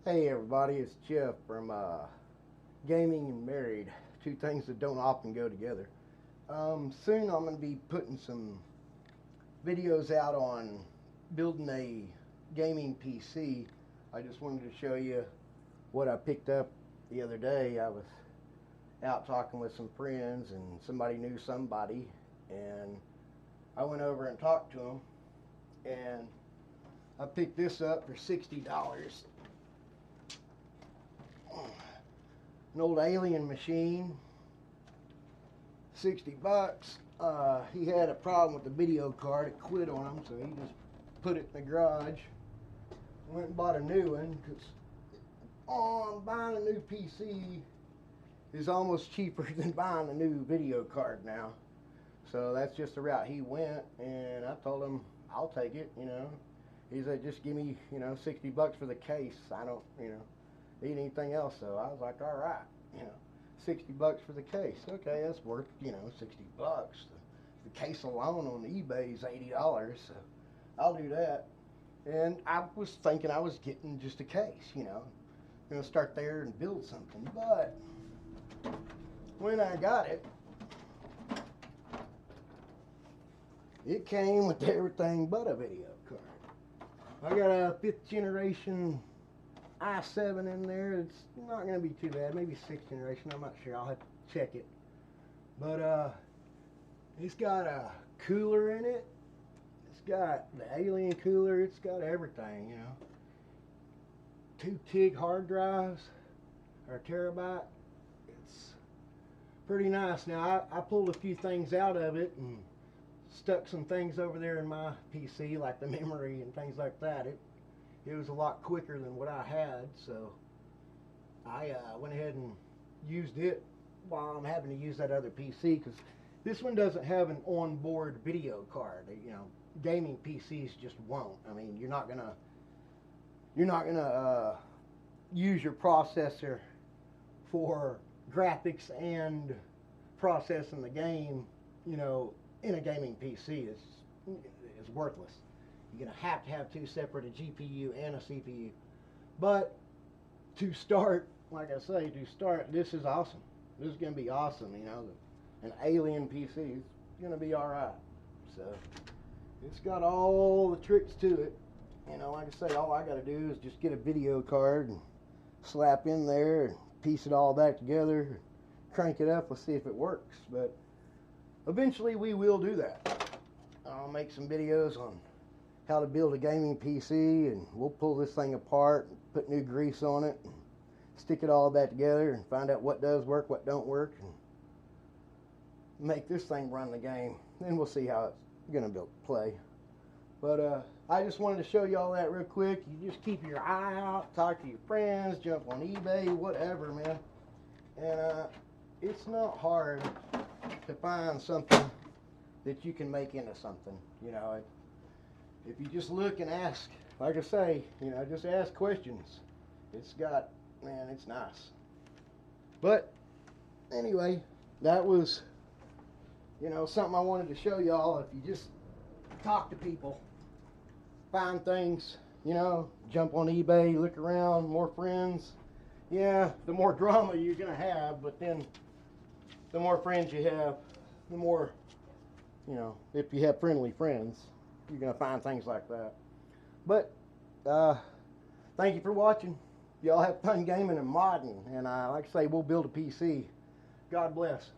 Hey everybody, it's Jeff from Gaming and Married, two things that don't often go together. Soon I'm going to be putting some videos out on building a gaming PC. I just wanted to show you what I picked up the other day. I was out talking with some friends and somebody knew somebody, and I went over and talked to them, and I picked this up for $60. An old alien machine, 60 bucks. He had a problem with the video card. It quit on him, so he just put it in the garage. Went and bought a new one because buying a new PC is almost cheaper than buying a new video card now. So that's just the route he went, and I told him I'll take it. He said just give me 60 bucks for the case. I don't need anything else. So I was like, all right, 60 bucks for the case. Okay, that's worth 60 bucks. The case alone on eBay is $80, so I'll do that. And I was thinking I was getting just a case, gonna start there and build something. But when I got it, it came with everything but a video card. I got a 5th generation i7 in there. It's not going to be too bad. Maybe 6th generation. I'm not sure. I'll have to check it. But it's got a cooler in it. It's got the alien cooler. It's got everything, 2 TIG hard drives, or a terabyte. It's pretty nice. Now, I pulled a few things out of it and stuck some things over there in my PC, like the memory and things like that. It was a lot quicker than what I had, so I went ahead and used it while I'm having to use that other PC, because this one doesn't have an onboard video card. Gaming PCs just won't. I mean, you're not gonna use your processor for graphics and processing the game, in a gaming PC. It's worthless. You're going to have 2 separate, a GPU and a CPU. But to start, like I say, this is awesome. This is going to be awesome, An alien PC is going to be alright. So, it's got all the tricks to it. Like I say, all I got to do is just get a video card and slap in there and piece it all back together, crank it up, let's see if it works. But eventually we will do that. I'll make some videos on how to build a gaming PC, and we'll pull this thing apart and put new grease on it and stick it all back together and find out what does work, what don't work, and make this thing run the game. Then we'll see how it's gonna play. But I just wanted to show you all that real quick. You just keep your eye out, talk to your friends, jump on eBay, whatever, man. And it's not hard to find something that you can make into something. If you just look and ask, like I say, just ask questions. It's nice. But anyway, that was, something I wanted to show y'all. If you just talk to people, find things, jump on eBay, look around, more friends. Yeah, the more drama you're gonna have, but then the more friends you have, the more, if you have friendly friends, you're going to find things like that. But thank you for watching. Y'all have fun gaming and modding. And like I say, we'll build a PC. God bless.